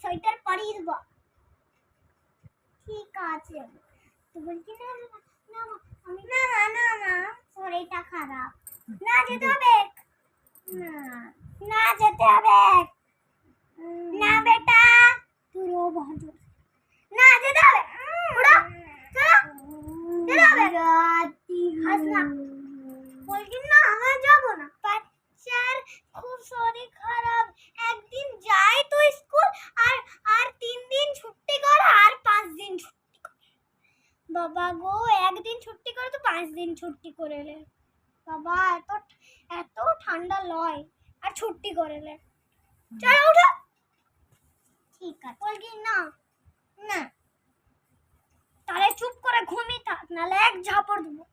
Sweater পরিয়ে দেবো। ঠিক আছে, তো বলছি না না আমি না না না শরীরটা খারাপ, না যেতে হবে, না না যেতে হবে, না বেটা তুইও ভালো, না যেতে হবে, উড়ো চলো যেতে হবে, হাস না বলছি না আমি যাব না, বাচ্চার খুব শরীর খারাপ, একদিন যাই তো স্কুল আর আর 3 দিন ছুটি করে আর 5 দিন ছুটি করে। বাবা গো, একদিন ছুটি করে তো 5 দিন ছুটি করে লে বাবা, এত এত ঠান্ডা লয় আর ছুটি করে লে, চলো উঠো। ঠিক আছে বলছি না না, তাহলে চুপ করে ঘুমিয়ে থাক, নাহলে এক ঝাপড় দেবো।